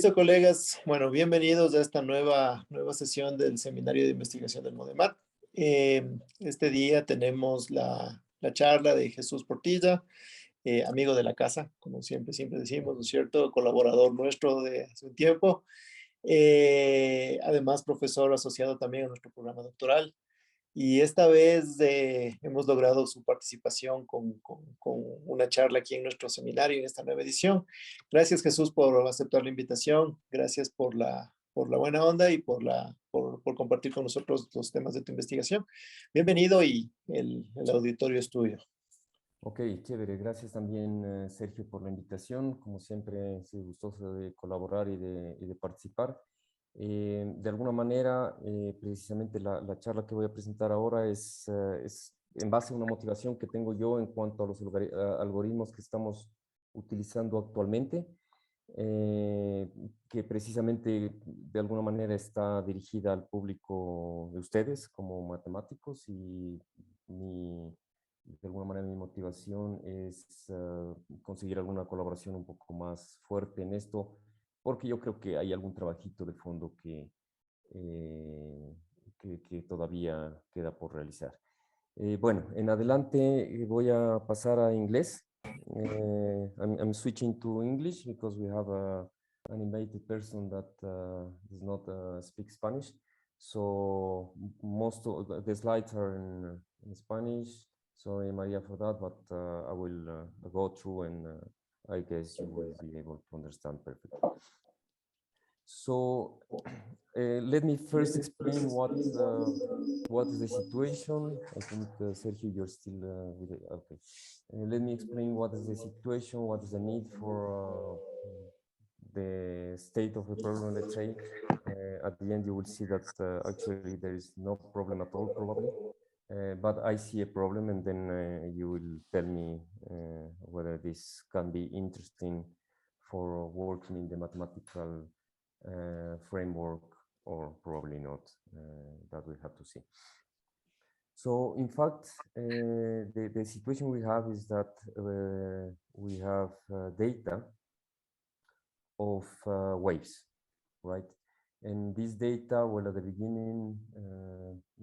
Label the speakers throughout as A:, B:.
A: Listo, colegas. Bueno, bienvenidos a esta nueva sesión del Seminario de Investigación del MODEMAT. Este día tenemos la charla de Jesús Portilla, amigo de la casa, como siempre decimos, ¿no es cierto? Colaborador nuestro de hace un tiempo. Además, profesor asociado también a nuestro programa doctoral. Y esta vez hemos logrado su participación con una charla aquí en nuestro seminario, en esta nueva edición. Gracias, Jesús, por aceptar la invitación. Gracias por la buena onda y por compartir con nosotros los temas de tu investigación. Bienvenido y el auditorio es tuyo.
B: Ok, chévere. Gracias también, Sergio, por la invitación. Como siempre, soy gustoso de colaborar y de participar. De alguna manera, precisamente la charla que voy a presentar ahora es en base a una motivación que tengo yo en cuanto a los algoritmos que estamos utilizando actualmente, que precisamente de alguna manera está dirigida al público de ustedes como matemáticos y de alguna manera mi motivación es conseguir alguna colaboración un poco más fuerte en esto, porque yo creo que hay algún trabajito de fondo que todavía queda por realizar. Bueno, en adelante voy a pasar a inglés. I'm switching to English because we have an invited person that does not speak Spanish. So most of the slides are in Spanish. Sorry, Maria, for that, but I will go through and I guess you will be able to understand perfectly. So let me first explain what is the situation. I think, Sergio, you're still with it. Okay. Let me explain what is the situation, what is the need for the state of the problem, let's say. At the end, you will see that actually there is no problem at all, probably. But I see a problem, and then you will tell me whether this can be interesting for working in the mathematical framework or probably not. That we have to see. So in fact, the situation we have is that we have data of waves, right? And this data, well, at the beginning,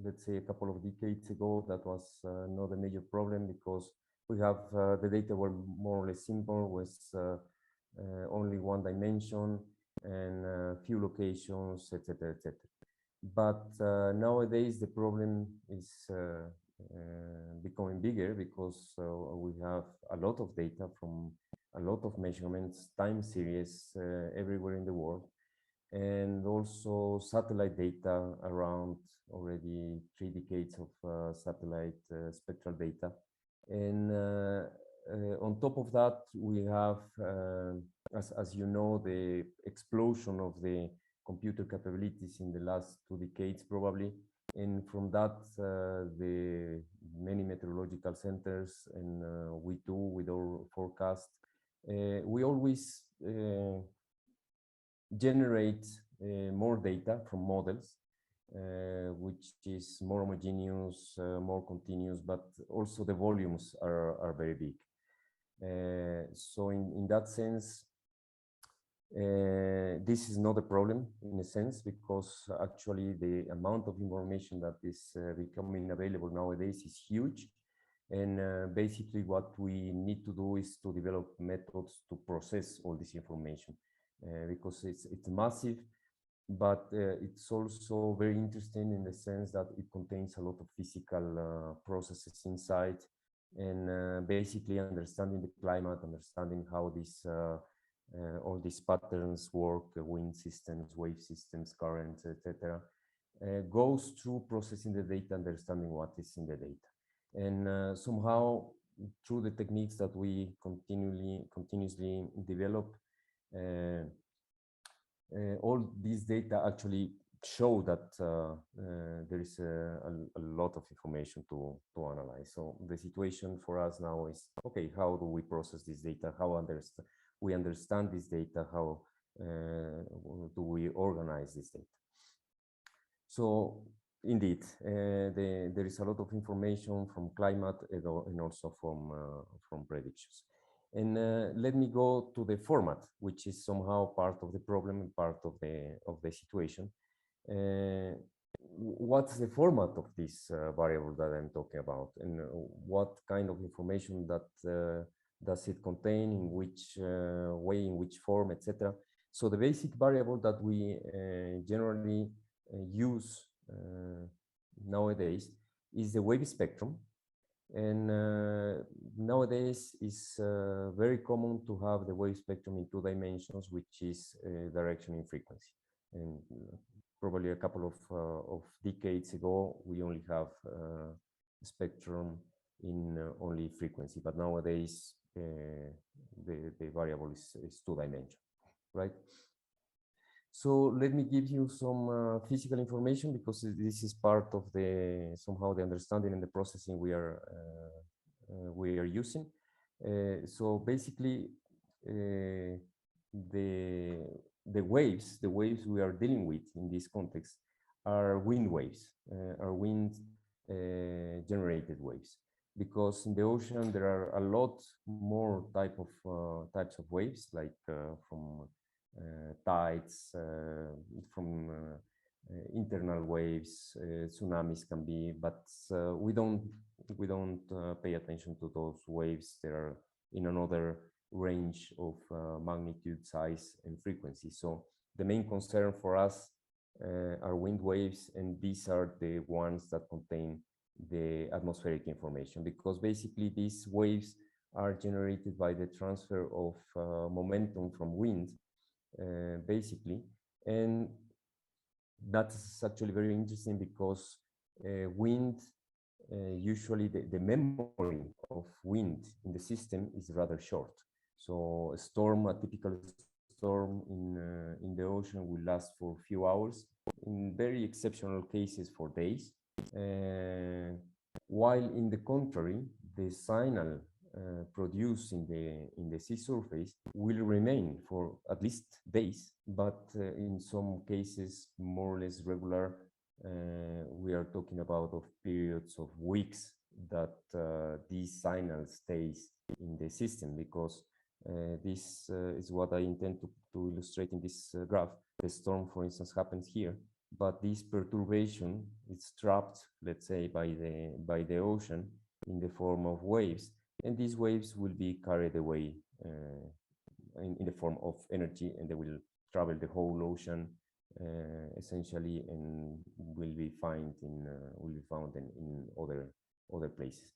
B: let's say a couple of decades ago, that was not a major problem because we have the data were more or less simple with only one dimension and few locations, etc., etc. But nowadays the problem is becoming bigger because we have a lot of data from a lot of measurements, time series everywhere in the world, and also satellite data around already 3 decades of satellite spectral data. And on top of that, we have, as you know, the explosion of the computer capabilities in the last 2 decades, probably. And from that, the many meteorological centers and we too, with our forecast, we always generate more data from models, which is more homogeneous, more continuous, but also the volumes are very big. So in that sense, this is not a problem in a sense, because actually the amount of information that is becoming available nowadays is huge. And basically what we need to do is to develop methods to process all this information, because it's massive, but it's also very interesting in the sense that it contains a lot of physical processes inside, and basically understanding the climate, understanding how this all these patterns work, wind systems, wave systems, currents, etc., goes through processing the data, understanding what is in the data. And somehow, through the techniques that we continuously develop, all these data actually show that there is a lot of information to analyze. So the situation for us now is, okay, how do we process this data? How we understand this data? How do we organize this data? So indeed, there is a lot of information from climate and also from predictions. And let me go to the format, which is somehow part of the problem and part of the situation. What's the format of this variable that I'm talking about, and what kind of information that does it contain, in which way, in which form, etc. So the basic variable that we generally use nowadays is the wave spectrum. And nowadays it's very common to have the wave spectrum in 2 dimensions, which is direction and frequency. And probably a couple of decades ago, we only have spectrum in only frequency, but nowadays the variable is 2 dimensional, right? So let me give you some physical information, because this is part of the somehow the understanding and the processing we are using. So basically, the waves we are dealing with in this context are wind waves, are wind generated waves, because in the ocean there are a lot more types of waves, like from tides, from internal waves, tsunamis can be, but we don't pay attention to those waves. They are in another range of magnitude, size, and frequency. So the main concern for us are wind waves, and these are the ones that contain the atmospheric information, because basically these waves are generated by the transfer of momentum from wind, basically. And that's actually very interesting, because wind, usually the memory of wind in the system is rather short. So a typical storm in the ocean will last for a few hours, in very exceptional cases for days. While in the contrary, the signal produced in the sea surface will remain for at least days, but in some cases more or less regular. We are talking about of periods of weeks that this signal stays in the system, because this is what I intend to illustrate in this graph. The storm, for instance, happens here, but this perturbation is trapped, let's say, by the ocean in the form of waves, and these waves will be carried away in the form of energy, and they will travel the whole ocean essentially, and will be found in other places.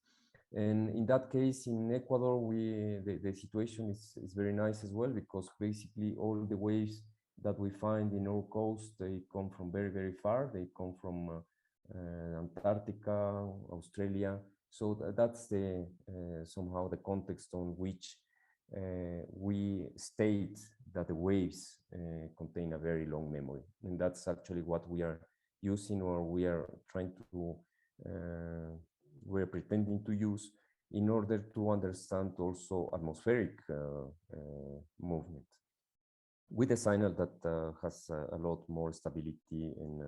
B: And in that case, in Ecuador, the situation is very nice as well, because basically all the waves that we find in our coast, they come from very, very far. They come from Antarctica, Australia. So that's somehow the context on which we state that the waves contain a very long memory. And that's actually what we are using, or we are trying to, we're pretending to use, in order to understand also atmospheric movement, with a signal that has a lot more stability and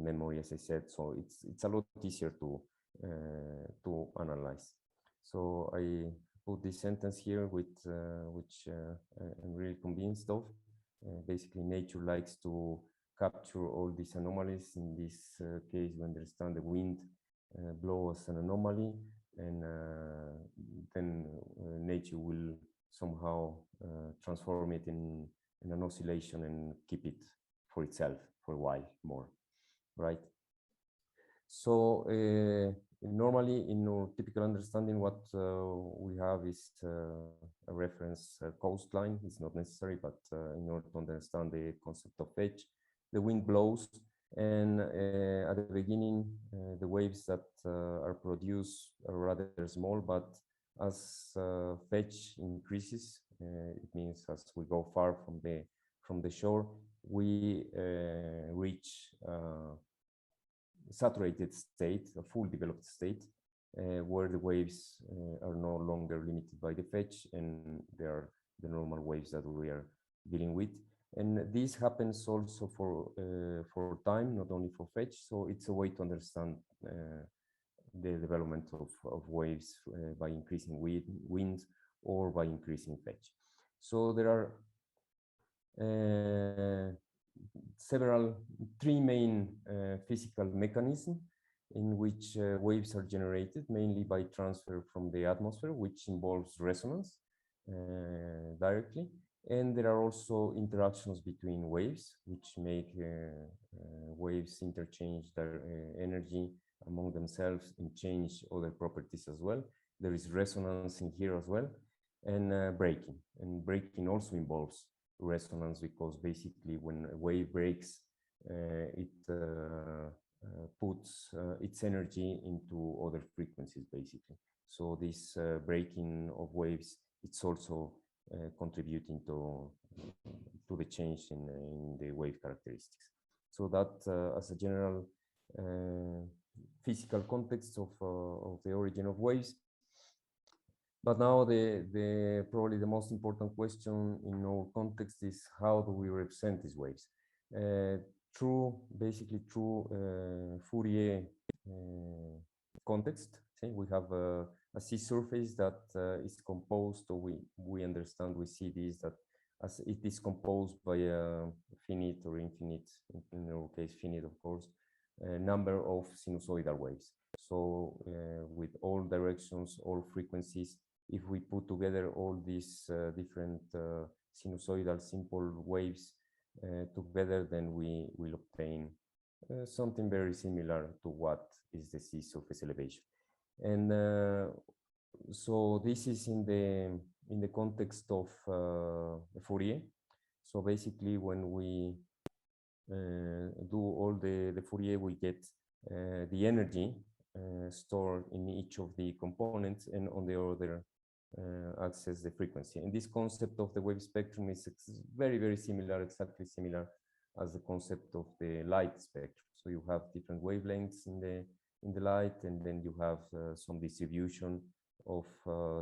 B: memory, as I said. So it's a lot easier to analyze. So I put this sentence here, which I'm really convinced of. Basically, nature likes to capture all these anomalies. In this case, we understand the wind blow as an anomaly, and then nature will somehow transform it in an oscillation and keep it for itself for a while more, right? So normally, in our typical understanding, what we have is a reference coastline. It's not necessary, but in order to understand the concept of Fecha, the wind blows, and at the beginning, the waves that are produced are rather small, but as Fecha increases, it means as we go far from the shore, we reach saturated state, a full developed state, where the waves are no longer limited by the Fecha, and they are the normal waves that we are dealing with. And this happens also for time, not only for Fecha. So it's a way to understand the development of waves by increasing wind, or by increasing Fecha. So there are three main physical mechanisms in which waves are generated, mainly by transfer from the atmosphere, which involves resonance directly. And there are also interactions between waves, which make waves interchange their energy among themselves and change other properties as well. There is resonance in here as well, and breaking. And breaking also involves resonance, because basically when a wave breaks, it puts its energy into other frequencies, basically. So this breaking of waves, it's also contributing to the change in the wave characteristics. So that as a general physical context of the origin of waves. But now probably the most important question in our context is, how do we represent these waves? Basically through Fourier context. We have a sea surface that is composed, or we understand, we see this, that as it is composed by a finite or infinite, in our case finite of course, number of sinusoidal waves. So with all directions, all frequencies, if we put together all these different sinusoidal simple waves together, then we will obtain something very similar to what is the sea surface elevation. And so this is in the context of Fourier. So basically, when we do all the Fourier, we get the energy stored in each of the components, and on the other axis the frequency. And this concept of the wave spectrum is very, very similar, exactly similar as the concept of the light spectrum. So you have different wavelengths in the light, and then you have some distribution of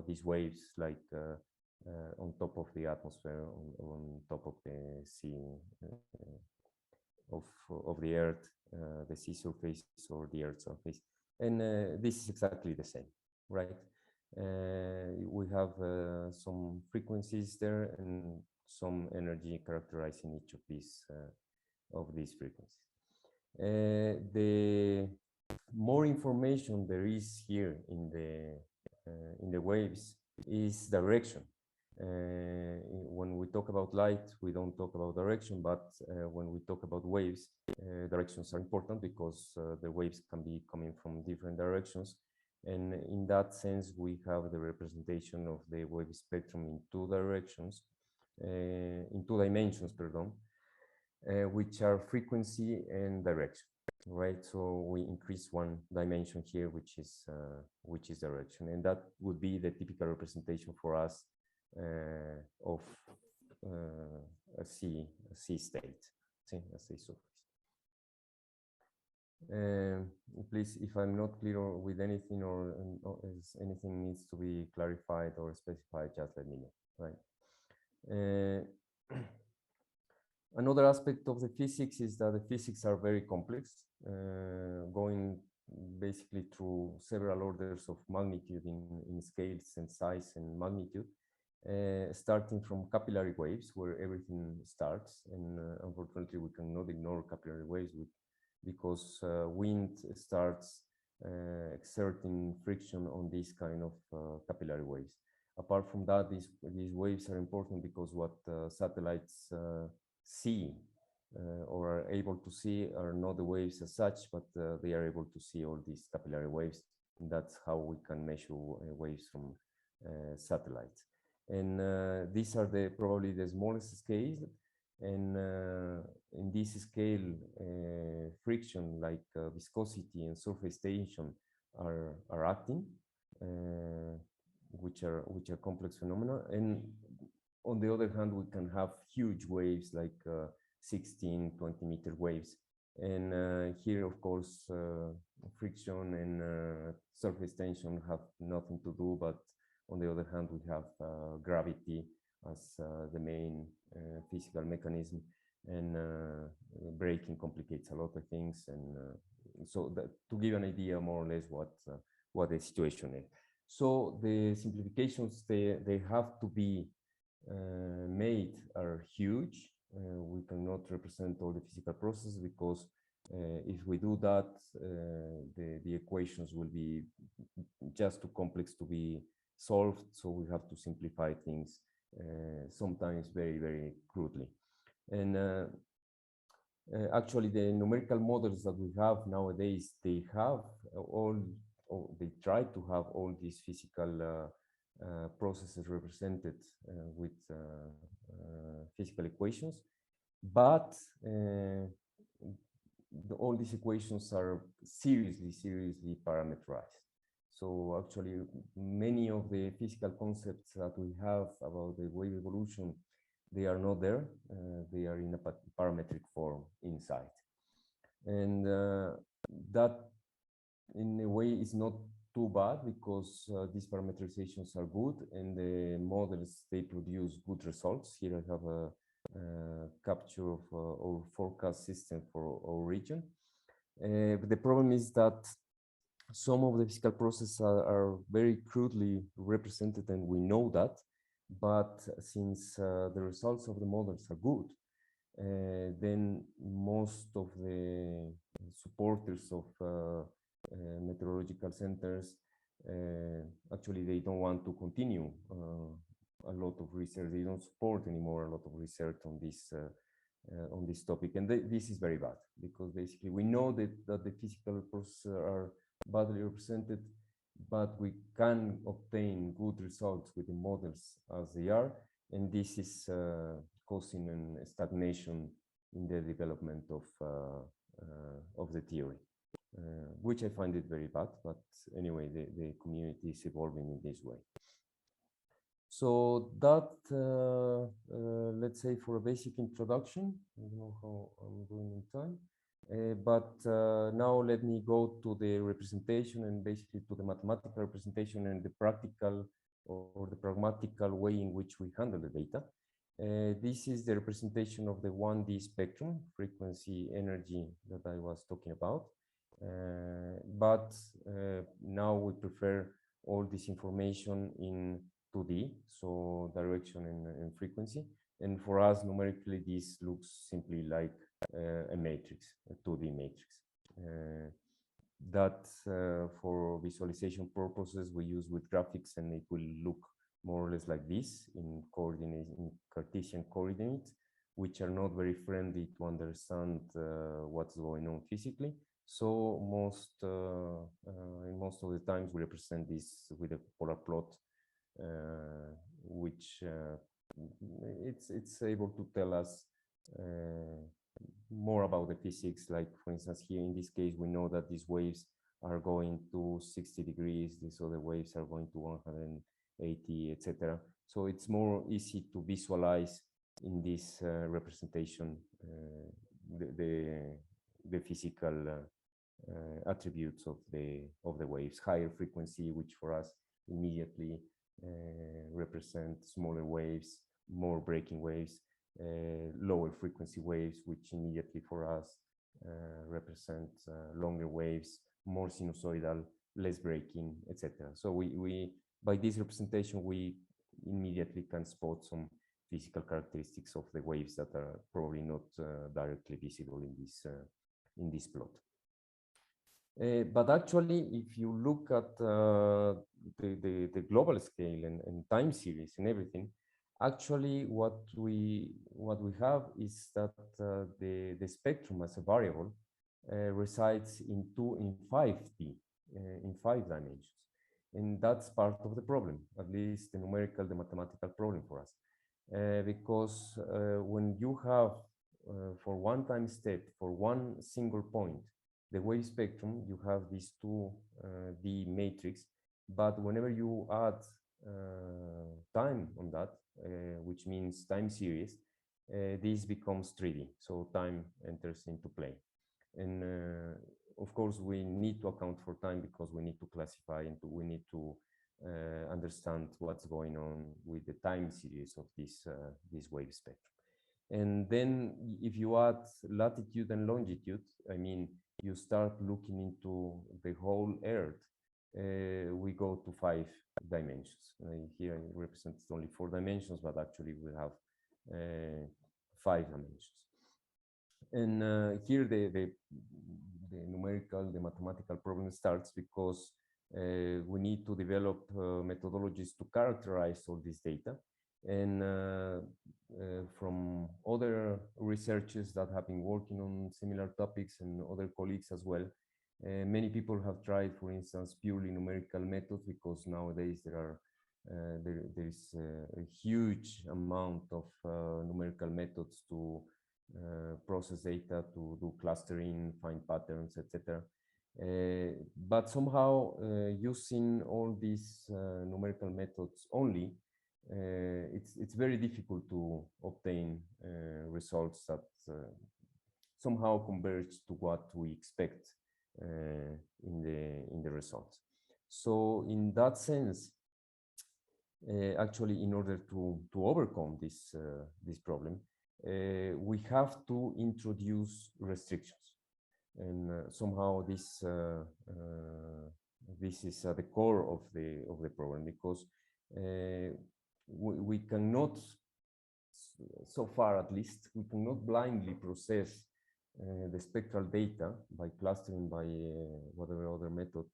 B: these waves, like on top of the atmosphere, on top of the sea, of the Earth, the sea surface, or the Earth surface. And this is exactly the same, right? We have some frequencies there and some energy characterizing each of these frequencies. The more information there is here in the waves is direction. When we talk about light, we don't talk about direction, but when we talk about waves, directions are important, because the waves can be coming from different directions. And in that sense, we have the representation of the wave spectrum in two dimensions, which are frequency and direction, right? So we increase one dimension here, which is direction, and that would be the typical representation for us of a sea state, a sea surface. Please, if I'm not clear with anything, or if anything needs to be clarified or specified, just let me know, right? Another aspect of the physics is that the physics are very complex, going basically through several orders of magnitude in scales and size and magnitude, starting from capillary waves, where everything starts. And unfortunately, we cannot ignore capillary waves because wind starts exerting friction on this kind of capillary waves. Apart from that, these waves are important because what satellites see or are able to see are not the waves as such, but they are able to see all these capillary waves. And that's how we can measure waves from satellites. And these are probably the smallest scale. And in this scale, friction like viscosity and surface tension are acting, which are complex phenomena. And on the other hand, we can have huge waves like 16, 20-meter waves. And here, of course, friction and surface tension have nothing to do, but on the other hand, we have gravity as the main physical mechanism, and braking complicates a lot of things. And so to give an idea more or less what the situation is. So the simplifications they have to be made are huge. We cannot represent all the physical processes because if we do that, the equations will be just too complex to be solved. So we have to simplify things sometimes very, very crudely. And actually, the numerical models that we have nowadays, they have all, or they try to have all these physical processes represented with physical equations, but all these equations are seriously parameterized. So actually, many of the physical concepts that we have about the wave evolution, they are not there. They are in a parametric form inside. And that, in a way, is not too bad because these parameterizations are good and the models, they produce good results. Here I have a capture of our forecast system for our region. But the problem is that some of the physical processes are very crudely represented, and we know that. But since the results of the models are good, then most of the supporters of meteorological centers actually they don't want to continue a lot of research. They don't support anymore a lot of research on this topic, and this is very bad because basically we know that the physical processes are badly represented, but we can obtain good results with the models as they are, and this is causing a stagnation in the development of the theory, which I find it very bad. But anyway, the community is evolving in this way. So that, let's say, for a basic introduction. I don't know how I'm going in time. But now let me go to the representation and basically to the mathematical representation and the practical or the pragmatical way in which we handle the data. This is the representation of the 1D spectrum, frequency, energy that I was talking about. But now we prefer all this information in 2D, so direction and frequency. And for us, numerically, this looks simply like a matrix, a 2D matrix. That for visualization purposes we use with graphics, and it will look more or less like this in Cartesian coordinates, which are not very friendly to understand what's going on physically. So in most of the times we represent this with a polar plot, which it's able to tell us more about the physics. Like, for instance, here in this case, we know that these waves are going to 60 degrees, these other waves are going to 180, etc. So it's more easy to visualize in this representation the physical attributes of the waves. Higher frequency, which for us immediately represent smaller waves, more breaking waves. Lower frequency waves, which immediately for us represent longer waves, more sinusoidal, less breaking, etc. So we by this representation we immediately can spot some physical characteristics of the waves that are probably not directly visible in this plot. But actually, if you look at the global scale and time series and everything, actually what we have is that the spectrum as a variable resides in 5D, in 5 dimensions. And that's part of the problem, at least the numerical, the mathematical problem for us. Because when you have, for one time step, for one single point, the wave spectrum, you have these 2D matrix, but whenever you add time on that, which means time series, this becomes 3D, so time enters into play. And of course, we need to account for time because we need to classify and we need to understand what's going on with the time series of this wave spectrum. And then if you add latitude and longitude, I mean, you start looking into the whole Earth, we go to 5 dimensions. Here I represent only 4 dimensions, but actually we have 5 dimensions. And here the numerical, the mathematical problem starts because we need to develop methodologies to characterize all this data. And from other researchers that have been working on similar topics and other colleagues as well, many people have tried, for instance, purely numerical methods, because nowadays there is a huge amount of numerical methods to process data, to do clustering, find patterns, etc. But somehow using all these numerical methods only, it's very difficult to obtain results that somehow converge to what we expect in the results. So in that sense, actually, in order to overcome this problem, we have to introduce restrictions, and somehow this is at the core of the problem, because we cannot, so far at least, we cannot blindly process the spectral data by clustering, by whatever other method,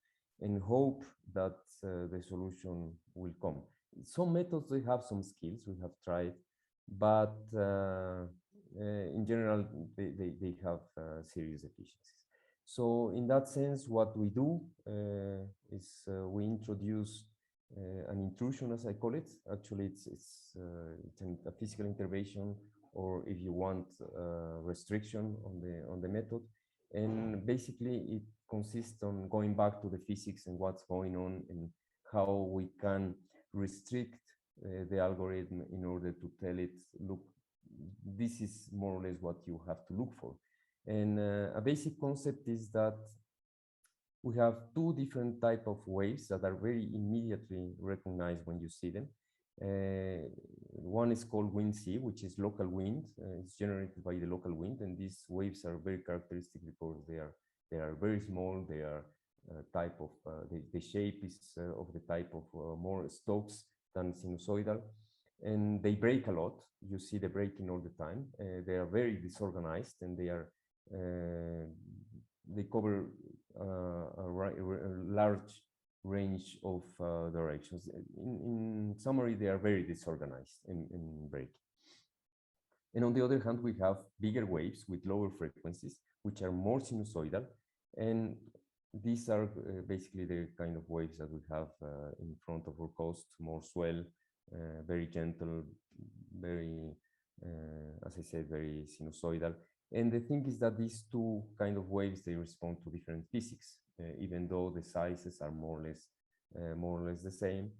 B: and hope that the solution will come. Some methods, they have some skills, we have tried, but in general, they have serious deficiencies. So in that sense, what we do is we introduce an intrusion, as I call it. Actually, it's a physical intervention, or if you want, restriction on the method. And basically, it consists on going back to the physics and what's going on and how we can restrict the algorithm in order to tell it, look, this is more or less what you have to look for. And a basic concept is that we have 2 different types of waves that are very immediately recognized when you see them. One is called wind C, which is local wind. It's generated by the local wind, and these waves are very characteristic because they are very small. They are type of the shape is of the type of more Stokes than sinusoidal, and they break a lot. You see the breaking all the time. They are very disorganized, and they cover a large range of directions. In summary, they are very disorganized in breaking. And on the other hand, we have bigger waves with lower frequencies, which are more sinusoidal. And these are basically the kind of waves that we have in front of our coast, more swell, very gentle, very, as I said, very sinusoidal. And the thing is that these 2 kind of waves, they respond to different physics, even though the sizes are more or less the same.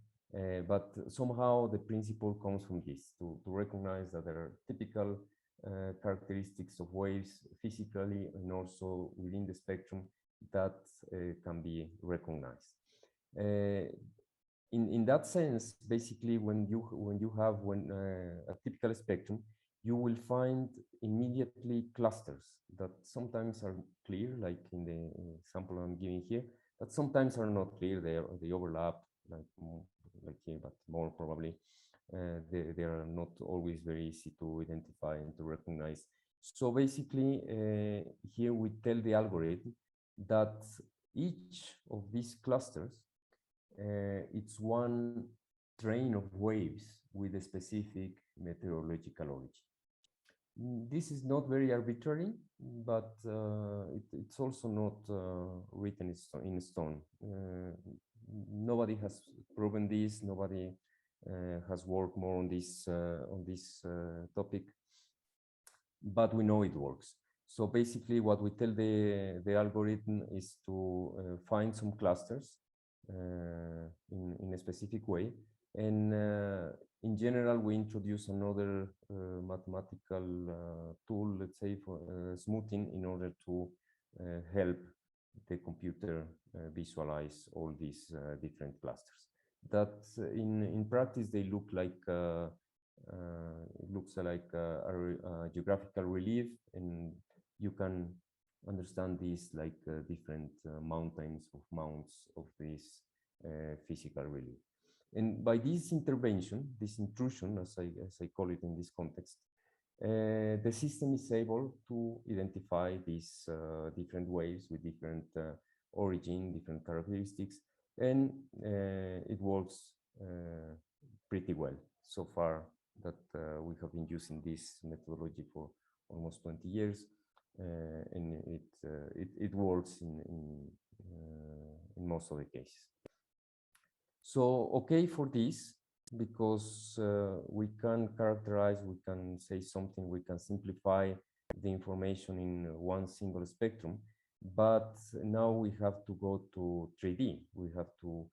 B: But somehow the principle comes from this, to recognize that there are typical characteristics of waves physically and also within the spectrum that can be recognized. In that sense, basically, when you have a typical spectrum, you will find immediately clusters that sometimes are clear, like in the example I'm giving here, but sometimes are not clear. They overlap, like here, but more probably they are not always very easy to identify and to recognize. So basically, here we tell the algorithm that each of these clusters, it's one train of waves with a specific meteorological origin. This is not very arbitrary, but it's also not written in stone. Nobody has proven this. Nobody has worked more on this topic, but we know it works. So basically, what we tell the algorithm is to find some clusters in a specific way, and in general, we introduce another mathematical tool, let's say, for smoothing, in order to help the computer visualize all these different clusters. That in practice, they look like it looks like a geographical relief, and you can understand these like different mountains of mounts of these physical really. And by this intervention, this intrusion, as I call it in this context, the system is able to identify these different waves with different origin, different characteristics, and it works pretty well so far that we have been using this methodology for almost 20 years, and it works in most of the cases. So, okay for this, because we can characterize, we can say something, we can simplify the information in one single spectrum, but now we have to go to 3D. We have to,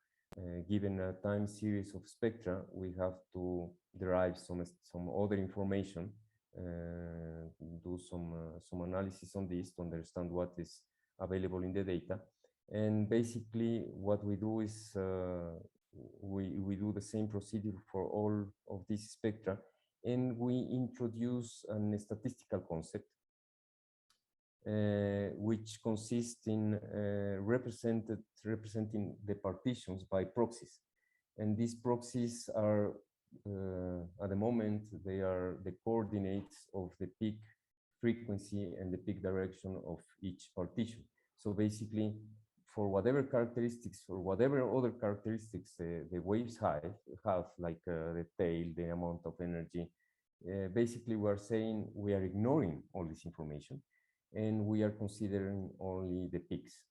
B: given a time series of spectra, we have to derive some other information, do some analysis on this to understand what is available in the data. And basically what we do is we do the same procedure for all of these spectra, and we introduce a statistical concept, which consists in representing the partitions by proxies. And these proxies are, at the moment, they are the coordinates of the peak frequency and the peak direction of each partition. So basically, for whatever characteristics, or whatever other characteristics the waves have like the tail, the amount of energy, basically we're saying we are ignoring all this information and we are considering only the peaks.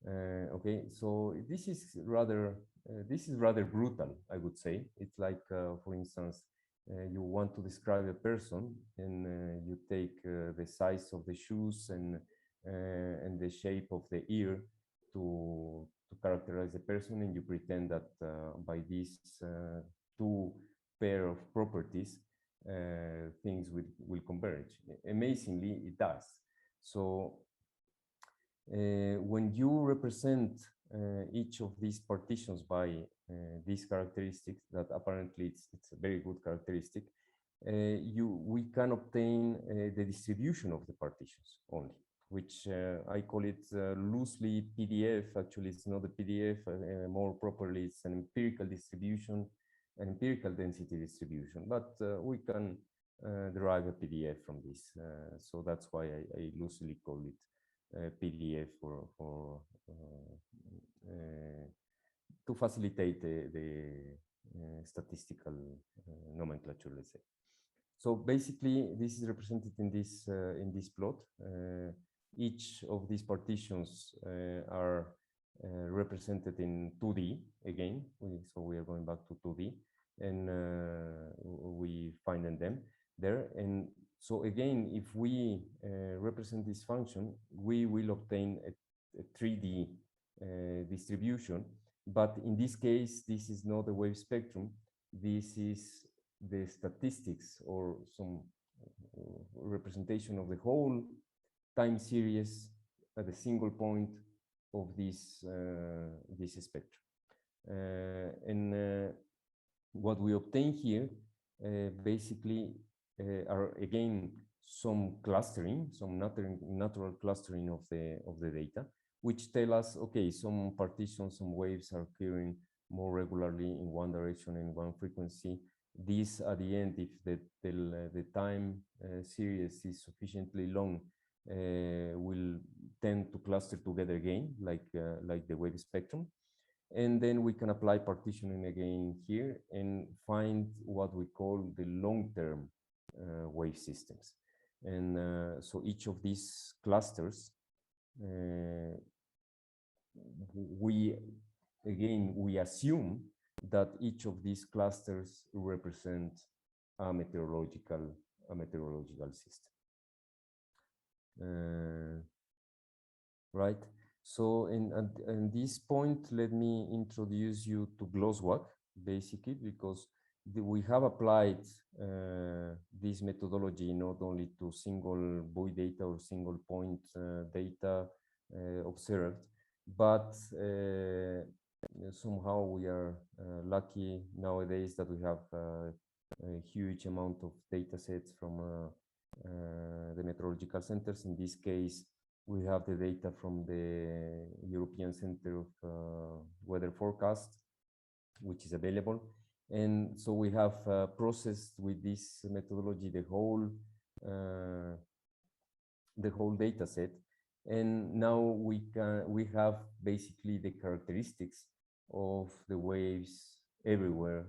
B: Okay, so this is rather brutal, I would say. It's like, for instance, you want to describe a person, and you take the size of the shoes and the shape of the ear to characterize the person, and you pretend that by these two pair of properties, things will converge. Amazingly, it does. So when you represent each of these partitions by these characteristics, that apparently it's a very good characteristic, we can obtain the distribution of the partitions only, which I call it loosely PDF. Actually, it's not a PDF, more properly, it's an empirical distribution, an empirical density distribution, but we can derive a PDF from this. So that's why I loosely call it PDF to facilitate the statistical nomenclature, let's say. So basically, this is represented in this plot. Each of these partitions are represented in 2D again. So we are going back to 2D, and we find them there. And so again, if we represent this function, we will obtain a 3D distribution. But in this case, this is not a wave spectrum. This is the statistics, or some representation of the whole time series at a single point of this spectrum. And what we obtain here basically are again some clustering, some natural clustering of the data, which tell us, okay, some partitions, some waves are occurring more regularly in one direction and one frequency. This, at the end, if the time series is sufficiently long, will tend to cluster together again, like the wave spectrum. And then we can apply partitioning again here and find what we call the long-term wave systems. And so each of these clusters, we assume that each of these clusters represent a meteorological system. Right. So in this point, let me introduce you to GlossWAC, basically, because we have applied this methodology not only to single buoy data or single point data observed, but somehow we are lucky nowadays that we have a huge amount of data sets from the meteorological centers. In this case, We have the data from the European Center of Weather Forecast, which is available. And so we have processed with this methodology the whole data set. And now we have basically the characteristics of the waves everywhere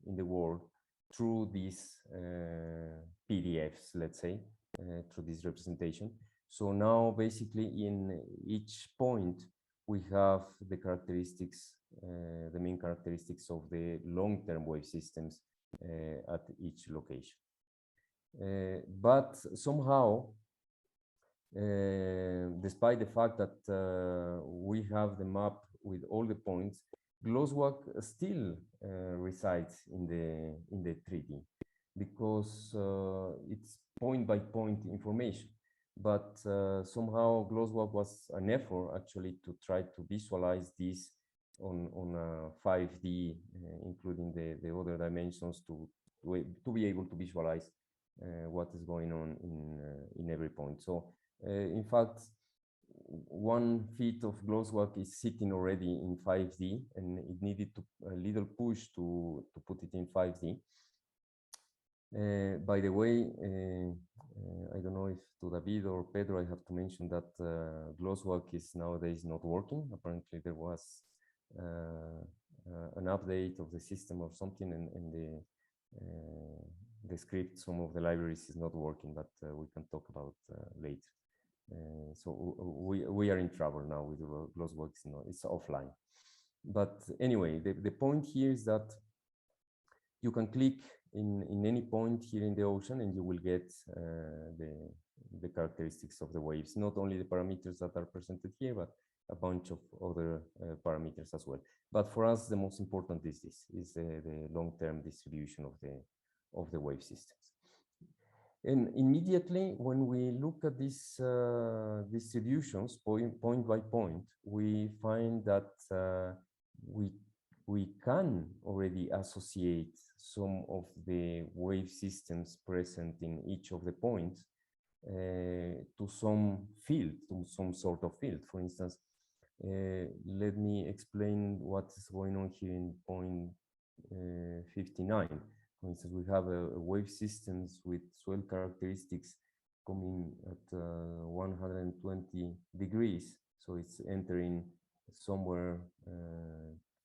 B: in the world through these PDFs, let's say, through this representation. So now basically in each point, we have the characteristics, the main characteristics of the long-term wave systems at each location. But somehow, despite the fact that we have the map with all the points, Gloswag still resides in the 3D because it's point by point information. But somehow Gloswag was an effort actually to try to visualize this on 5D, including the other dimensions to be able to visualize what is going on in every point. So in fact, 1 feet of Gloswag is sitting already in 5D, and it needed a little push to put it in 5D. By the way, I don't know if to David or Pedro, I have to mention that Gloswag is nowadays not working. Apparently there was an update of the system or something, and the script, some of the libraries is not working, but we can talk about later. So we are in trouble now with Gloswag. It's offline. But anyway, the point here is that you can click in any point here in the ocean and you will get the characteristics of the waves, not only the parameters that are presented here, but a bunch of other parameters as well. But for us, the most important is this, is the long-term distribution of the wave systems. And immediately, when we look at these distributions point by point, we find that we can already associate some of the wave systems present in each of the points to some field, to some sort of field. For instance, let me explain what is going on here in point 59. For instance, we have a wave systems with swell characteristics coming at 120 degrees. So it's entering somewhere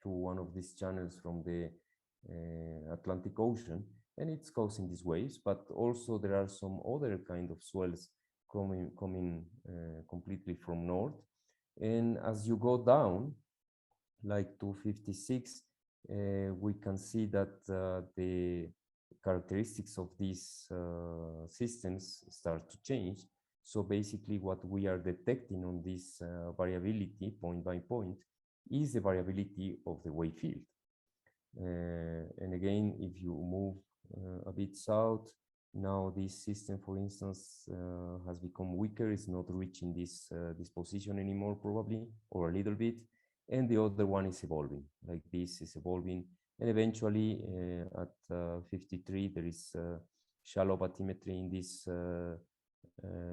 B: through one of these channels from the Atlantic Ocean, and it's causing these waves. But also there are some other kind of swells coming completely from north. And as you go down, like to 56, we can see that the characteristics of these systems start to change. So basically what we are detecting on this variability point by point is the variability of the wave field. And again, if you move a bit south, now this system, for instance, has become weaker. It's not reaching this position anymore, probably, or a little bit. And the other one is evolving, like this is evolving. And eventually at 53, there is shallow bathymetry in this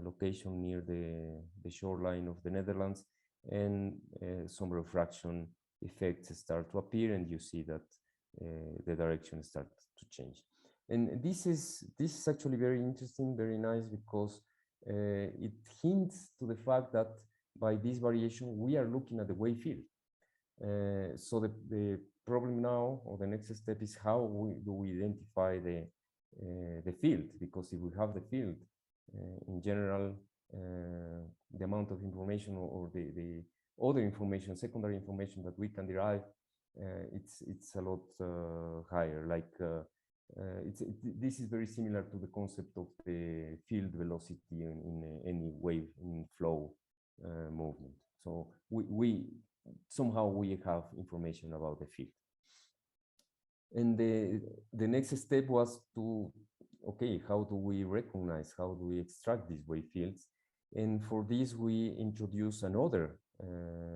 B: location near the shoreline of the Netherlands, and some refraction effects start to appear, and you see that the direction starts to change. And this is actually very interesting, very nice, because it hints to the fact that by this variation, we are looking at the wave field. So the problem now, or the next step, is how do we identify the field? Because if we have the field, in general, the amount of information or the other information, secondary information that we can derive, it's a lot higher. Like this is very similar to the concept of the field velocity in any wave in flow movement. So somehow we have information about the field. And the next step was to, okay, how do we recognize, how do we extract these wave fields? And for this, we introduce another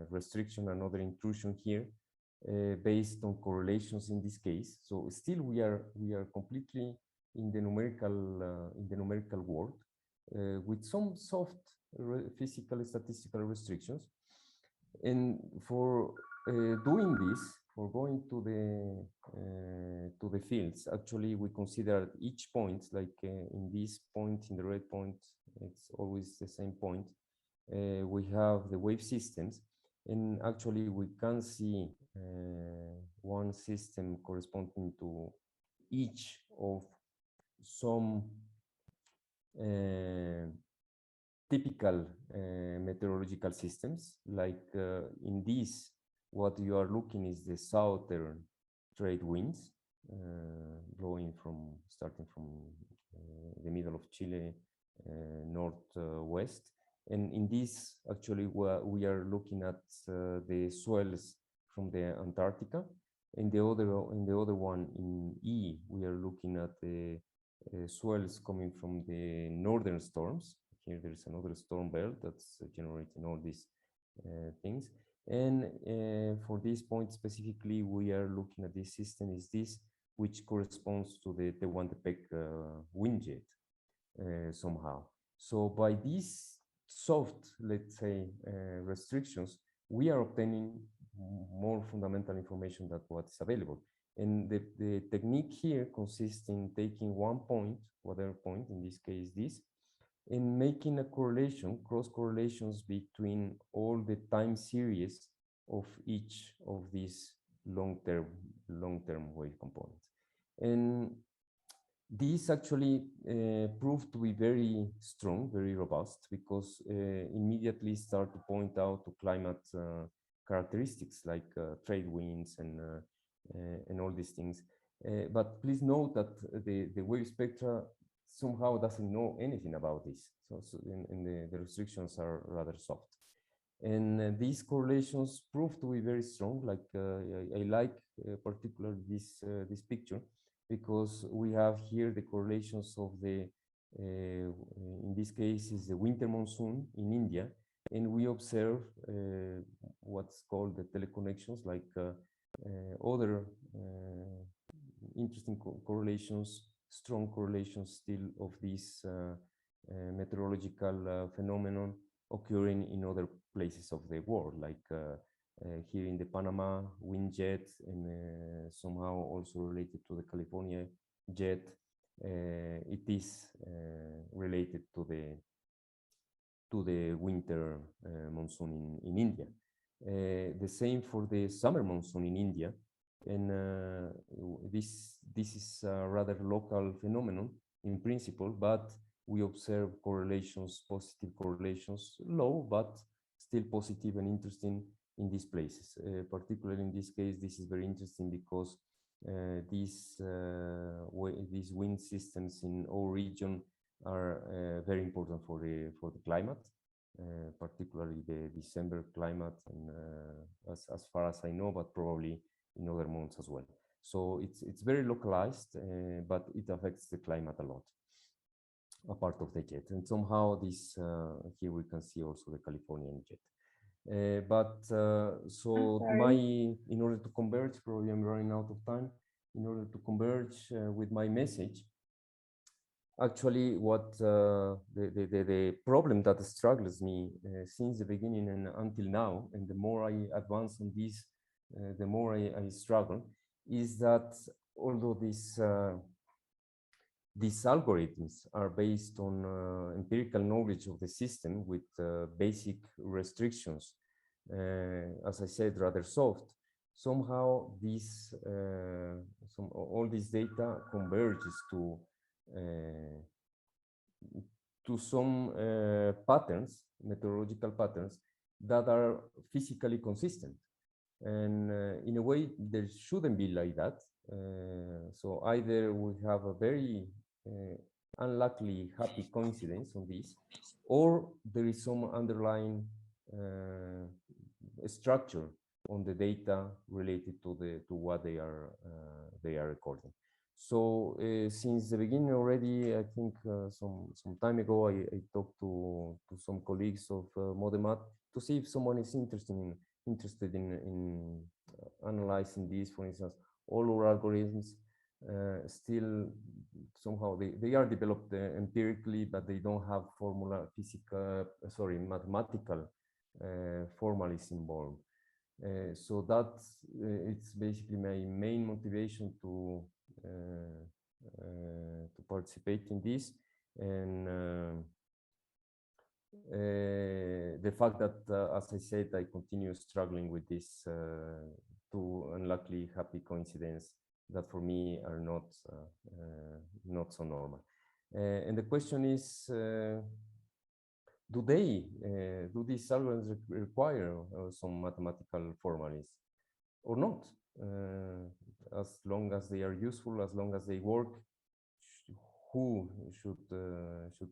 B: restriction, another intrusion here, based on correlations in this case. So still we are completely in the numerical world, with some soft physical statistical restrictions. And for doing this, for going to the fields, actually we consider each point, like in this point, in the red point, it's always the same point. We have the wave systems, and actually we can see one system corresponding to each of some typical meteorological systems. Like in this, what you are looking is the southern trade winds blowing starting from the middle of Chile, northwest. And in this, actually, we are looking at the swells from the Antarctica. In the other one, in E, we are looking at the swells coming from the northern storms. Here there's another storm belt that's generating all these things. And for this point specifically, we are looking at this system is this, which corresponds to the Tehuantepec wind jet somehow. So by these soft, let's say, restrictions, we are obtaining more fundamental information than what's available. And the technique here consists in taking one point, whatever point, in this case this, and making a correlation, cross correlations between all the time series of each of these long-term wave components. And these actually proved to be very strong, very robust, because immediately start to point out to climate characteristics like trade winds and all these things. But please note that the wave spectra somehow doesn't know anything about this. So the restrictions are rather soft. And these correlations prove to be very strong. Like I like particularly this picture, because we have here the correlations of the, in this case is the winter monsoon in India, and we observe what's called the teleconnections, like other interesting correlations, strong correlations still of this meteorological phenomenon occurring in other places of the world, like here in the Panama wind jet, and somehow also related to the California jet. It is related to the winter monsoon in India. The same for the summer monsoon in India. And this is a rather local phenomenon in principle, but we observe correlations, positive correlations, low, but still positive and interesting in these places. Particularly in this case, this is very interesting because these wind systems in our region are very important for the climate, particularly the December climate, and as far as I know, but probably in other months as well. So it's very localized, but it affects the climate a lot, a part of the jet. And somehow this, here we can see also the Californian jet. So in order to converge, probably I'm running out of time, in order to converge with my message, actually what the problem that struggles me since the beginning and until now, and the more I advance on this, the more I struggle, is that although these algorithms are based on empirical knowledge of the system with basic restrictions, as I said, rather soft, somehow all this data converges to some patterns, meteorological patterns, that are physically consistent. And in a way, there shouldn't be like that. So either we have a very unluckily happy coincidence on this, or there is some underlying structure on the data related to what they are recording. So since the beginning already, I think some time ago, I talked to some colleagues of Modemat to see if someone is interested in analyzing these, for instance, all our algorithms still somehow they are developed empirically, but they don't have formula mathematical formalists involved. So that's it's basically my main motivation to participate in this, and the fact that, as I said, I continue struggling with this two unluckily happy coincidence that for me are not so normal. And the question is, do these algorithms require some mathematical formalism or not? As long as they are useful, as long as they work, who should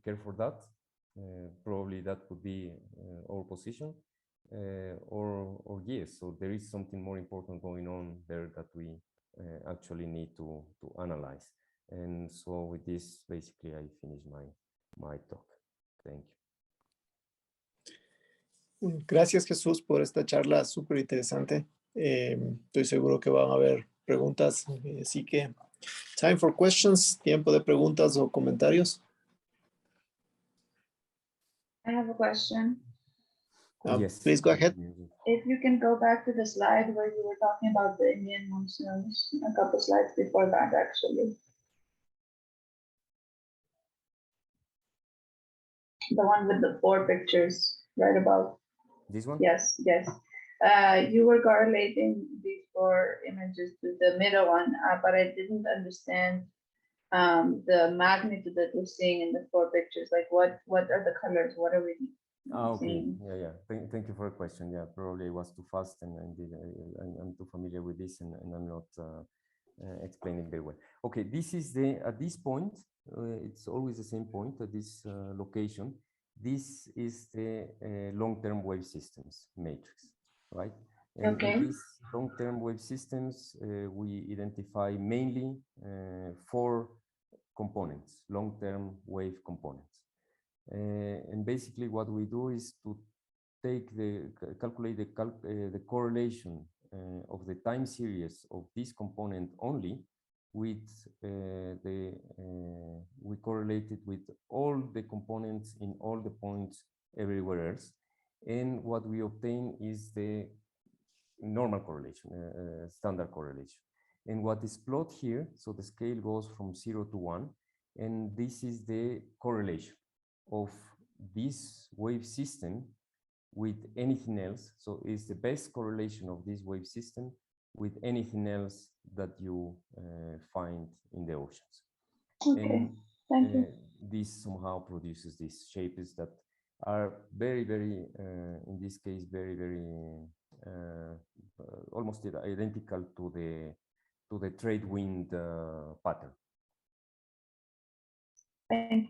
B: care for that? Probably that could be our position, or yes. So there is something more important going on there that we actually need to analyze. And so with this, basically, I finish my talk. Thank you.
A: Gracias, Jesús, por esta charla súper interesante. Estoy seguro que van a haber preguntas, así que time for questions, tiempo de preguntas o comentarios.
C: I have a question.
B: Yes.
A: Please go ahead.
C: If you can go back to the slide where you were talking about the Indian monsoons, a couple slides before that, actually. The one with the 4 pictures right above.
B: This one?
C: Yes, yes. You were correlating these 4 images to the middle one, but I didn't understand the magnitude that we're seeing in the 4 pictures. Like what are the colors? What are we
B: okay.
C: seeing?
B: Yeah. Thank you for the question. Yeah, probably I was too fast, and I'm too familiar with this, and I'm not explaining very well. Okay, this is at this point, it's always the same point at this location. This is the long-term wave systems matrix, right? And
C: okay.
B: in these long-term wave systems, we identify mainly 4 components, long-term wave components. And basically what we do is to calculate the correlation of the time series of this component only with we correlate it with all the components in all the points everywhere else. And what we obtain is the normal correlation, standard correlation. And what is plotted here, so the scale goes from 0 to 1, and this is the correlation of this wave system with anything else. So it's the best correlation of this wave system with anything else that you find in the oceans.
C: Okay,
B: and
C: thank you.
B: this somehow produces these shapes that are very, very, in this case, very, very almost identical to the trade wind pattern.
C: Thank you.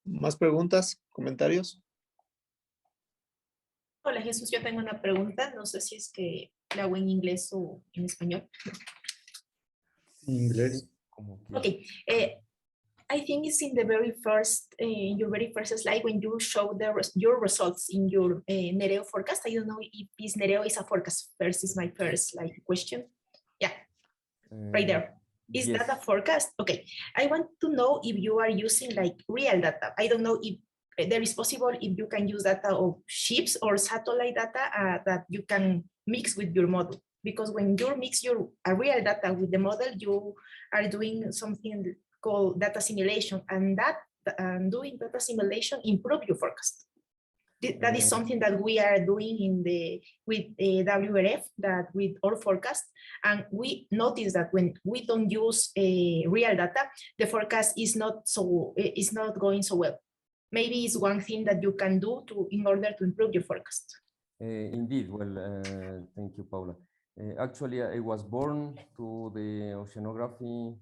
A: ¿Más preguntas? ¿Comentarios?
D: Hola Jesús, yo tengo una pregunta, no sé si es que la hago en inglés o en español.
A: Inglés.
D: Okay, I think it's in the very first, your very first slide when you show your results in your Nereo forecast. I don't know if this Nereo is a forecast. First is my first question. Yeah, right there. Is
B: yes.
D: that a forecast? Okay, I want to know if you are using like real data. I don't know if there is possible if you can use data of ships or satellite data that you can mix with your model. Because when you mix your real data with the model, you are doing something called data simulation, and that doing data simulation improve your forecast. That is something that we are doing with WRF, that with our forecast, and we notice that when we don't use real data, the forecast is not going so well. Maybe it's one thing that you can do in order to improve your forecast.
B: Indeed. Well, thank you, Paula. Actually, I was born to the oceanography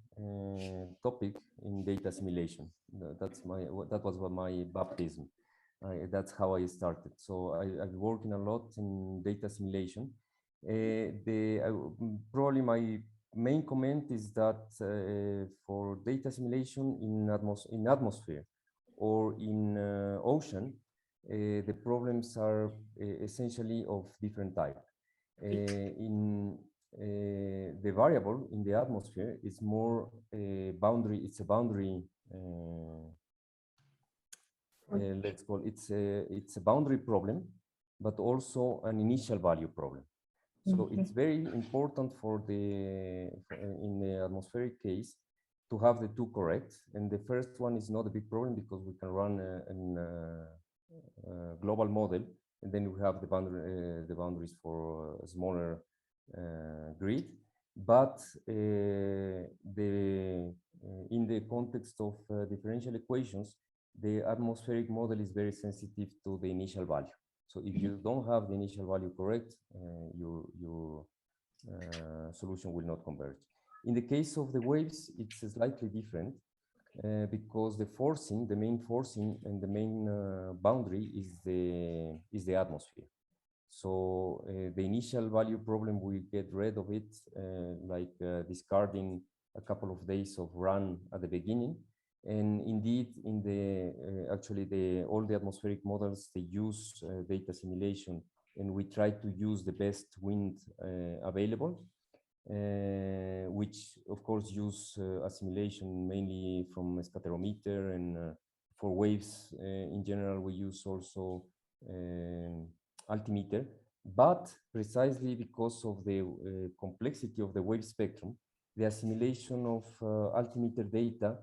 B: topic in data simulation. That was my baptism. That's how I started. So I've working a lot in data simulation. Probably my main comment is that for data simulation in atmosphere or in ocean, the problems are essentially of different type. In the variable in the atmosphere is more boundary. It's a boundary. Let's call it's a boundary problem, but also an initial value problem. So it's very important for in the atmospheric case to have the two correct. And the first one is not a big problem because we can run a global model, and then we have the boundaries for a smaller grid. But in the context of differential equations, the atmospheric model is very sensitive to the initial value. So if you don't have the initial value correct, your solution will not converge. In the case of the waves, it's slightly different because the main forcing and the main boundary is the atmosphere. So the initial value problem, we get rid of it, like discarding a couple of days of run at the beginning. And indeed, in the all the atmospheric models, they use data assimilation, and we try to use the best wind available, which of course use assimilation mainly from a scatterometer, and for waves in general we use also altimeter. But precisely because of the complexity of the wave spectrum, the assimilation of altimeter data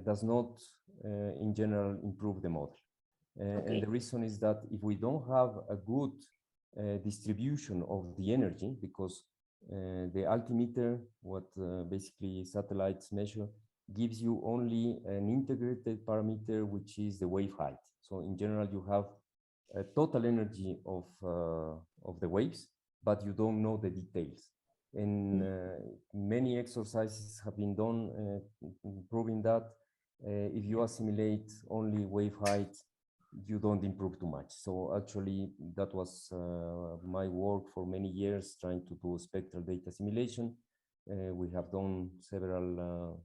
B: does not, in general, improve the model. And the reason is that if we don't have a good distribution of the energy, because the altimeter, what basically satellites measure, gives you only an integrated parameter, which is the wave height. So in general, you have a total energy of the waves, but you don't know the details. And many exercises have been done proving that if you assimilate only wave height, you don't improve too much. So actually, that was my work for many years, trying to do spectral data assimilation. We have done several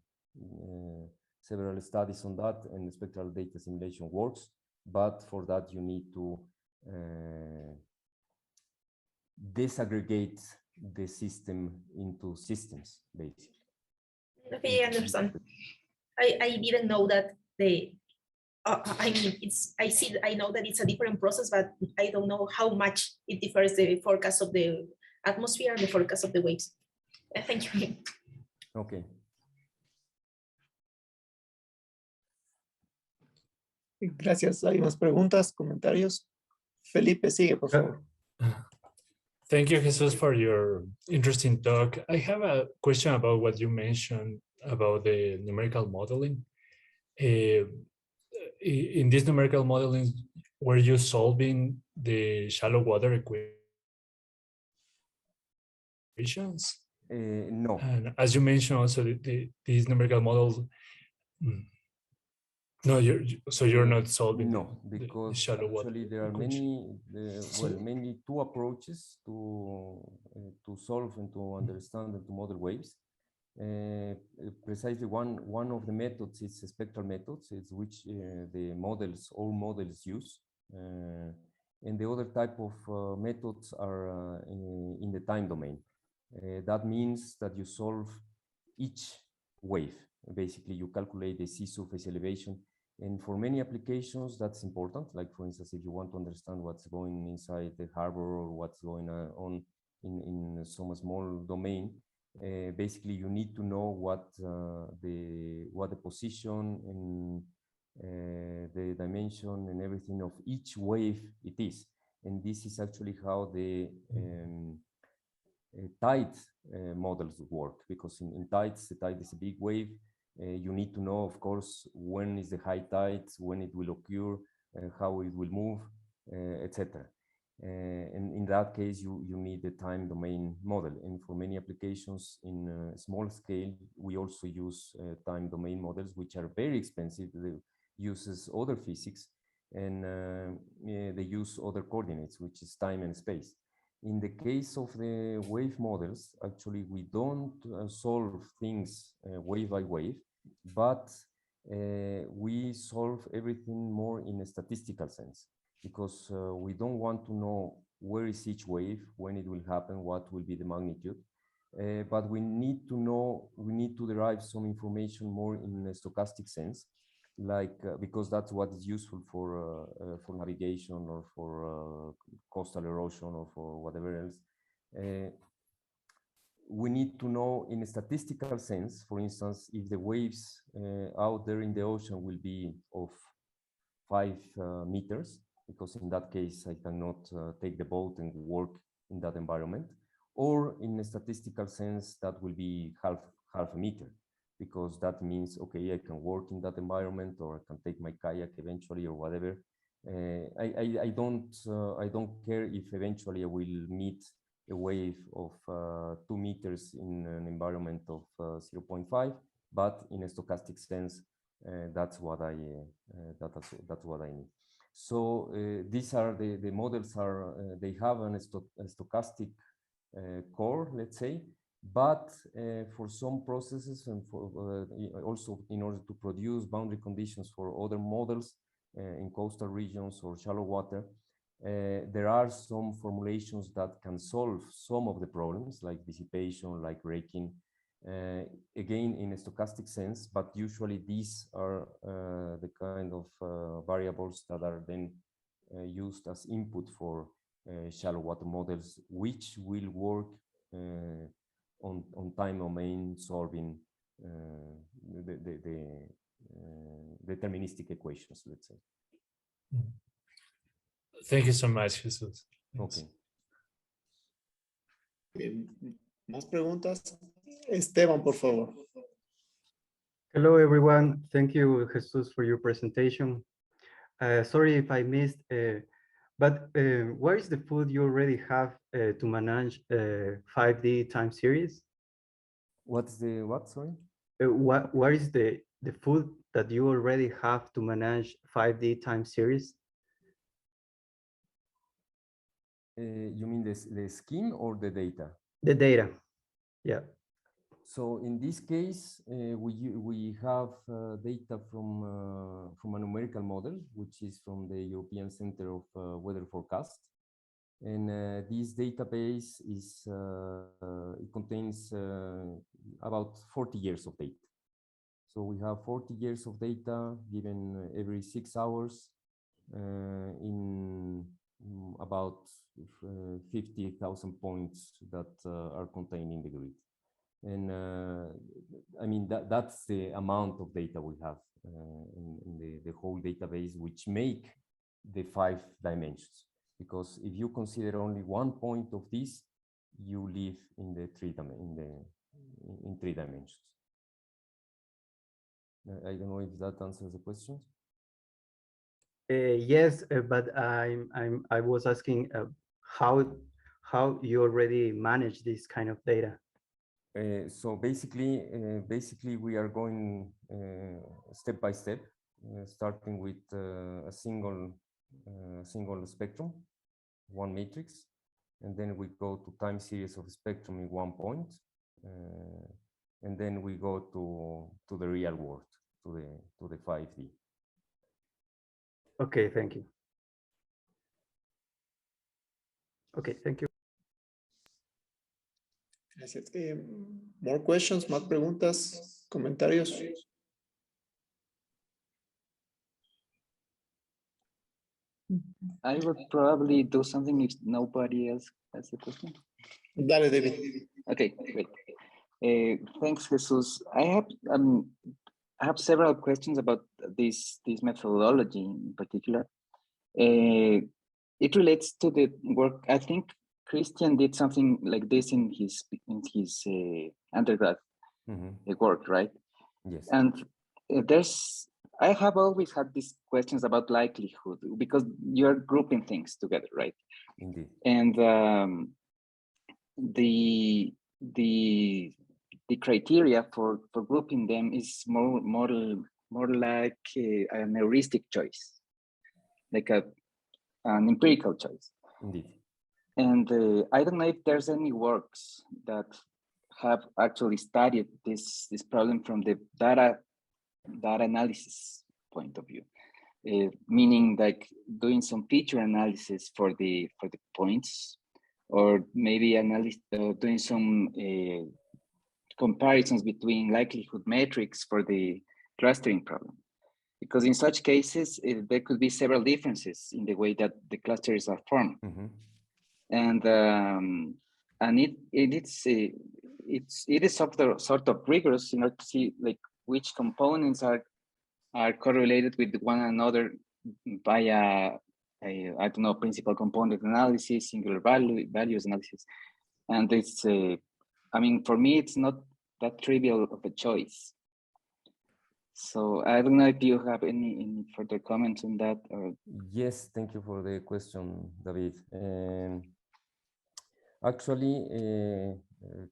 B: studies on that, and spectral data assimilation works. But for that, you need to disaggregate the system into systems, basically.
D: Okay, I understand. I didn't know that I mean, I know that it's a different process, but I don't know how much it differs the forecast of the atmosphere and the forecast of the waves. Thank you.
B: Okay.
A: Gracias. ¿Hay más preguntas, comentarios? Felipe, sigue, por favor.
E: Thank you, Jesus, for your interesting talk. I have a question about what you mentioned about the numerical modeling. In this numerical modeling, were you solving the shallow water equations?
B: No.
E: And as you mentioned, also these numerical models. No, you're not solving.
B: No, because
E: shallow
B: actually
E: water
B: there are
E: equation.
B: mainly two approaches to solve and to understand and to model waves. Precisely one of the methods is spectral methods, it's which all models use. And the other type of methods are in the time domain. That means that you solve each wave. Basically, you calculate the sea surface elevation. And for many applications, that's important. Like, for instance, if you want to understand what's going inside the harbor or what's going on in some small domain, basically you need to know what the position and the dimension and everything of each wave it is. And this is actually how the tide models work, because in tides, the tide is a big wave. You need to know, of course, when is the high tide, when it will occur, how it will move, etc. And in that case, you need the time domain model. And for many applications in small scale, we also use time domain models, which are very expensive. They use other physics, and they use other coordinates, which is time and space. In the case of the wave models, actually, we don't solve things wave by wave, but we solve everything more in a statistical sense, because we don't want to know where is each wave, when it will happen, what will be the magnitude. But we need to know, we need to derive some information more in a stochastic sense, like because that's what is useful for navigation or for coastal erosion or for whatever else. We need to know in a statistical sense, for instance, if the waves out there in the ocean will be of 5 meters, because in that case I cannot take the boat and work in that environment, or in a statistical sense that will be half a meter, because that means, okay, I can work in that environment, or I can take my kayak eventually, or whatever. I don't care if eventually I will meet a wave of 2 meters in an environment of 0.5, but in a stochastic sense, that's what I need. So these are the models are they have a stochastic core, let's say, but for some processes and for also in order to produce boundary conditions for other models in coastal regions or shallow water, there are some formulations that can solve some of the problems, like dissipation, like raking, again in a stochastic sense, but usually these are the kind of variables that are then used as input for shallow water models, which will work on time domain solving the deterministic equations, let's say.
E: Thank you so much, Jesus.
B: Okay.
A: ¿Más preguntas? Esteban, por favor.
F: Hello, everyone. Thank you, Jesus, for your presentation. Sorry if I missed, but where is the food you already have to manage 5D time series?
B: What's the what, sorry?
F: What is the food that you already have to manage 5D time series?
B: You mean the scheme or the data?
F: The data, yeah.
B: So in this case, we have data from a numerical model, which is from the European Center of Weather Forecast. And this database is it contains about 40 years of data. So we have 40 years of data given every 6 hours in about 50,000 points that are contained in the grid. And I mean, that's the amount of data we have in the whole database, which make the 5 dimensions. Because if you consider only one point of this, you live in the in 3 dimensions. I don't know if that answers the question.
F: Yes, but I was asking how you already manage this kind of data.
B: So basically we are going step by step, starting with a single spectrum, one matrix, and then we go to time series of spectrum in one point, and then we go to the real world, to the 5D.
F: Okay, thank you. Okay, thank you.
A: Gracias. More questions, más preguntas, comentarios.
G: I would probably do something if nobody else has a question.
A: Dale, David.
G: Okay, great. Thanks, Jesus. I have several questions about this methodology in particular. It relates to the work. I think Christian did something like this in his undergrad work, right?
B: Yes.
G: And I have always had these questions about likelihood because you're grouping things together, right?
B: Indeed.
G: And the criteria for grouping them is more like an heuristic choice, like an empirical choice.
B: Indeed.
G: And I don't know if there's any works that have actually studied this problem from the data analysis point of view. meaning like doing some feature analysis for the points, or maybe doing some comparisons between likelihood metrics for the clustering problem. Because in such cases, there could be several differences in the way that the clusters are formed.
B: Mm-hmm.
G: And it is sort of rigorous in order to see like which components are correlated with one another via I don't know, principal component analysis, singular values analysis. And it's I mean, for me, it's not that trivial of a choice. So I don't know if you have any further comments on that. Or...
B: Yes, thank you for the question, David. Actually, a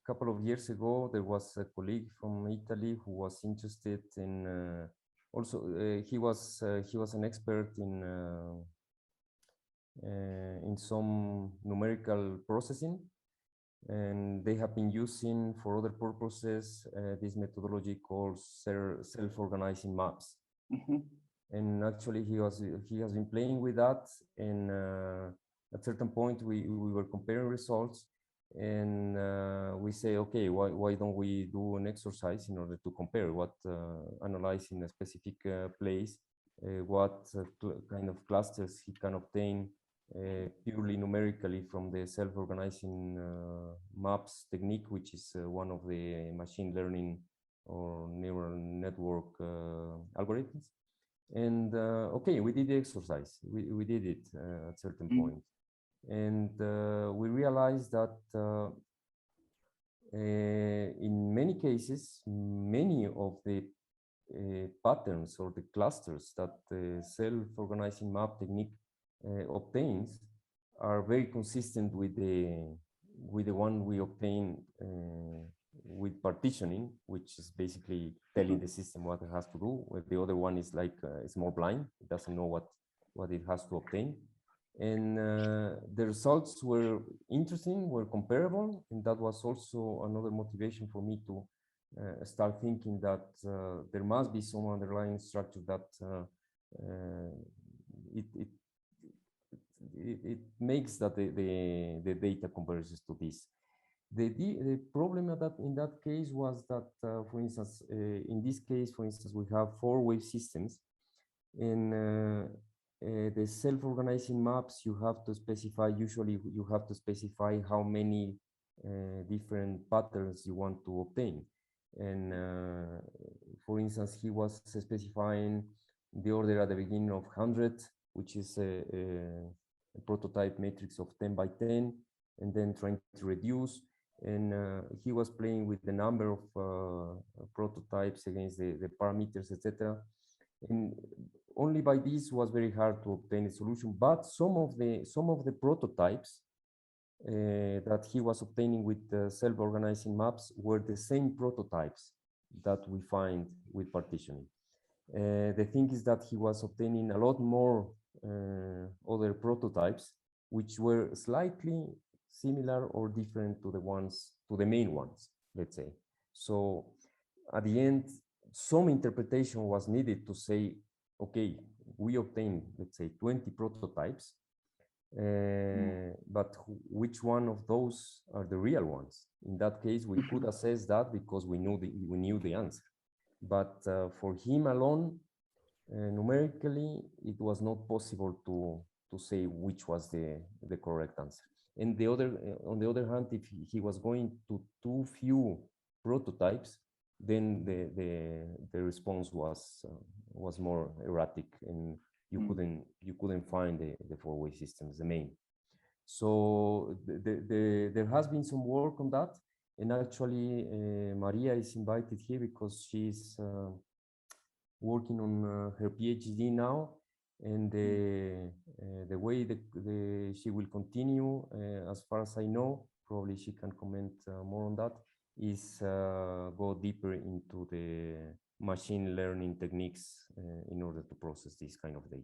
B: couple of years ago, there was a colleague from Italy who was interested in he was an expert in some numerical processing, and they have been using for other purposes this methodology called self-organizing maps.
G: Mm-hmm.
B: And actually he has been playing with that, and at certain point we were comparing results, and we say, okay, why don't we do an exercise in order to compare what analyzing a specific place, what kind of clusters he can obtain purely numerically from the self-organizing maps technique, which is one of the machine learning or neural network algorithms. And okay, we did the exercise. We did it at a certain point. And we realized that in many cases, many of the patterns or the clusters that the self-organizing map technique obtains are very consistent with the one we obtain with partitioning, which is basically telling the system what it has to do. Where the other one is like it's more blind; it doesn't know what it has to obtain. And the results were interesting, were comparable, and that was also another motivation for me to start thinking that there must be some underlying structure that it makes that the data converges to this. The problem in that case was that, for instance, in this case, for instance, we have 4-wave systems, and the self-organizing maps, you have to specify, usually you have to specify how many different patterns you want to obtain. And for instance, he was specifying the order at the beginning of 100, which is a prototype matrix of 10 by 10, and then trying to reduce. And he was playing with the number of prototypes against the parameters, etc. And only by this was very hard to obtain a solution. But some of the prototypes that he was obtaining with self-organizing maps were the same prototypes that we find with partitioning. The thing is that he was obtaining a lot more other prototypes, which were slightly similar or different to the main ones, let's say. So at the end, some interpretation was needed to say, okay, we obtained, let's say, 20 prototypes, but which one of those are the real ones? In that case, we could assess that because we knew the answer. But for him alone, numerically, it was not possible to say which was the correct answer. And on the other hand, if he was going to too few prototypes, then the response was more erratic, and you couldn't find the 4-way systems, the main. So there has been some work on that, and actually Maria is invited here because she's working on her PhD now, and the way she will continue, as far as I know, probably she can comment more on that, is go deeper into the machine learning techniques in order to process this kind of data.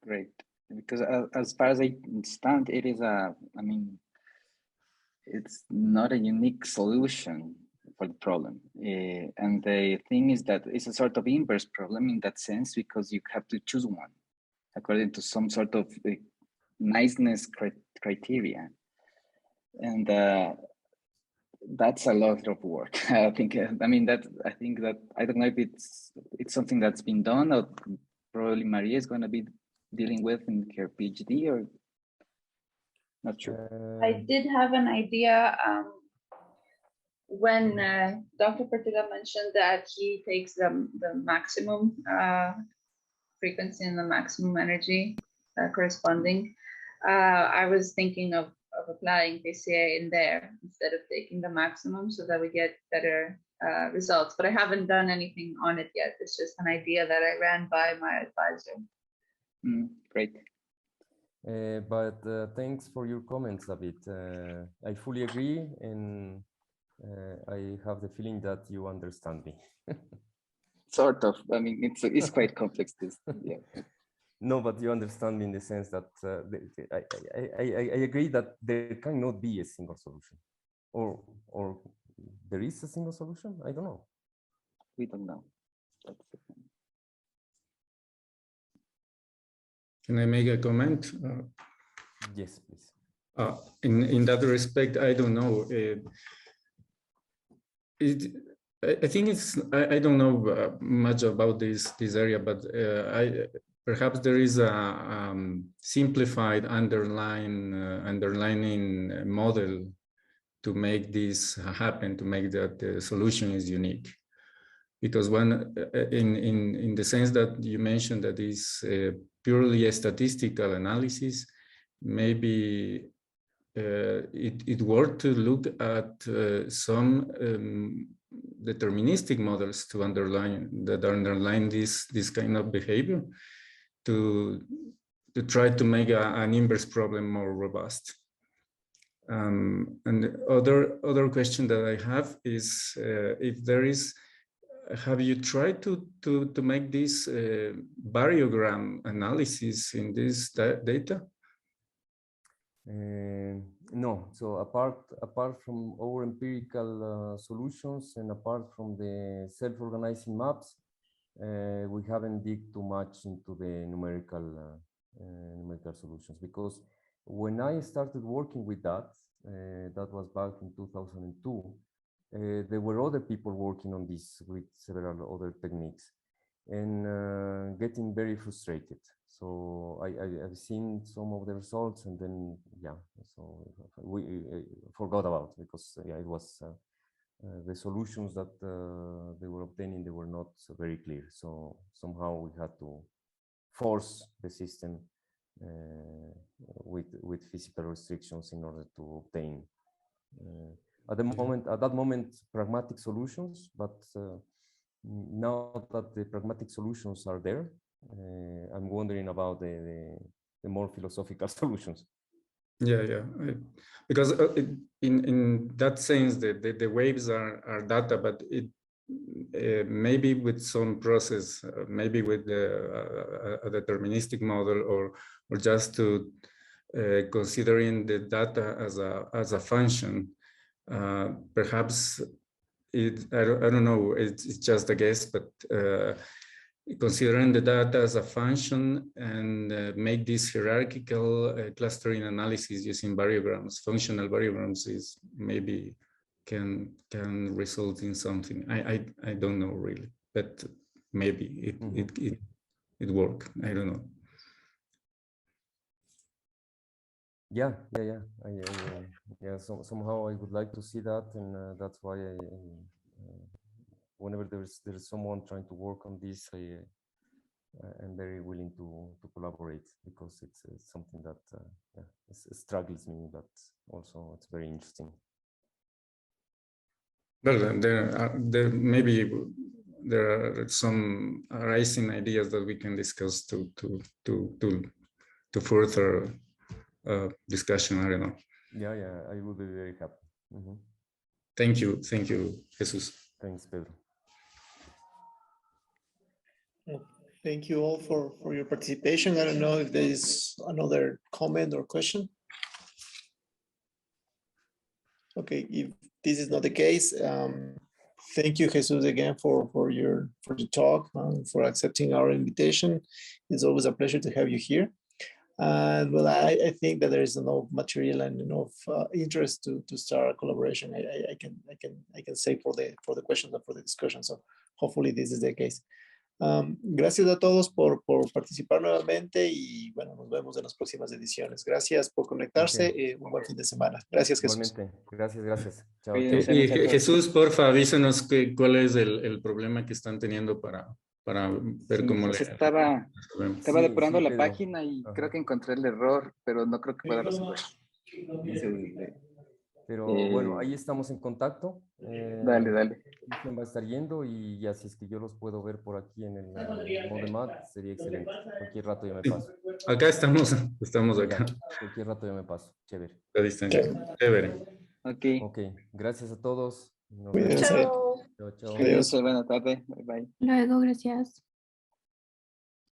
G: Great, because as far as I understand, it is I mean, it's not a unique solution the problem. And the thing is that it's a sort of inverse problem in that sense, because you have to choose one according to some sort of niceness criteria. And that's a lot of work. I think that I don't know if it's something that's been done, or probably Maria is going to be dealing with in her PhD, or not sure.
C: I did have an idea when Dr. Portilla mentioned that he takes the maximum frequency and the maximum energy corresponding. I was thinking of applying PCA in there instead of taking the maximum, so that we get better results. But I haven't done anything on it yet. It's just an idea that I ran by my advisor.
G: Great.
B: But thanks for your comments, David. I fully agree, and I have the feeling that you understand me.
G: Sort of. I mean, it's quite complex. This, yeah.
B: No, but you understand me in the sense that I agree that there cannot be a single solution, or there is a single solution. I don't know.
G: We don't know.
H: Can I make a comment?
B: Yes, please.
H: In that respect, I don't know. I think I don't know much about this area, but perhaps there is a simplified underlining model to make this happen, to make that the solution is unique. Because when in the sense that you mentioned that is purely a statistical analysis, maybe it were to look at some deterministic models to underline this kind of behavior, to try to make an inverse problem more robust. And the other question that I have is if there is, have you tried to make this variogram analysis in this data?
B: No. So apart from our empirical solutions and apart from the self-organizing maps, we haven't dig too much into the numerical solutions, because when I started working with that, that was back in 2002. There were other people working on this with several other techniques, and getting very frustrated. So I've seen some of the results, and then so we forgot about, because it was the solutions that they were obtaining, they were not very clear. So somehow we had to force the system with physical restrictions in order to obtain at that moment pragmatic solutions. But now that the pragmatic solutions are there, I'm wondering about the more philosophical solutions.
H: Yeah. Because in that sense, the waves are data, but it maybe with some process, maybe with a deterministic model, or just to considering the data as a function. Perhaps I don't know. It's just a guess, but considering the data as a function and make this hierarchical clustering analysis using variograms, functional variograms, is maybe can result in something. I don't know really, but maybe it work. I don't know.
B: Yeah. Somehow I would like to see that, and that's why whenever there's someone trying to work on this, I'm very willing to collaborate, because it's something that it struggles me, but also it's very interesting.
H: Well, maybe there are some rising ideas that we can discuss to further discussion. I don't know.
B: Yeah, I would be very happy.
H: Thank you, Jesus.
B: Thanks, Pedro.
A: Thank you all for your participation. I don't know if there is another comment or question. Okay, if this is not the case, Thank you, Jesus, again for the talk and for accepting our invitation. It's always a pleasure to have you here. And well, I think that there is enough material and enough interest to start a collaboration. I can say for the questions and for the discussion. So hopefully this is the case. Gracias a todos por participar nuevamente y bueno, nos vemos en las próximas ediciones. Gracias por conectarse.
B: Okay.
A: Un buen fin de semana. Gracias, Jesús.
B: Igualmente. Gracias. Chao.
G: Cuídense,
H: Y
G: muchachos.
H: Jesús, porfa, avísenos cuál es el problema que están teniendo para ver
G: Sí,
H: cómo
G: pues
H: le
G: estaba
B: Sí,
G: depurando
B: sí,
G: la
B: Pedro.
G: página y
B: Ajá.
G: creo que encontré el error, pero no creo que pueda resolver.
B: Pero bueno, ahí estamos en contacto.
G: Dale.
B: Cristian va a estar yendo y ya si es que yo los puedo ver por aquí en el Modemat, sería excelente. Cualquier rato yo me paso.
H: Acá estamos acá.
B: Ya, cualquier rato yo me paso. Chévere.
H: A distancia. Chévere.
G: Ok.
B: Gracias a todos. Nos
A: Cuídense.
B: vemos.
D: Chao.
B: Chao.
G: Cuídense, buena tarde. Bye.
I: Luego, gracias.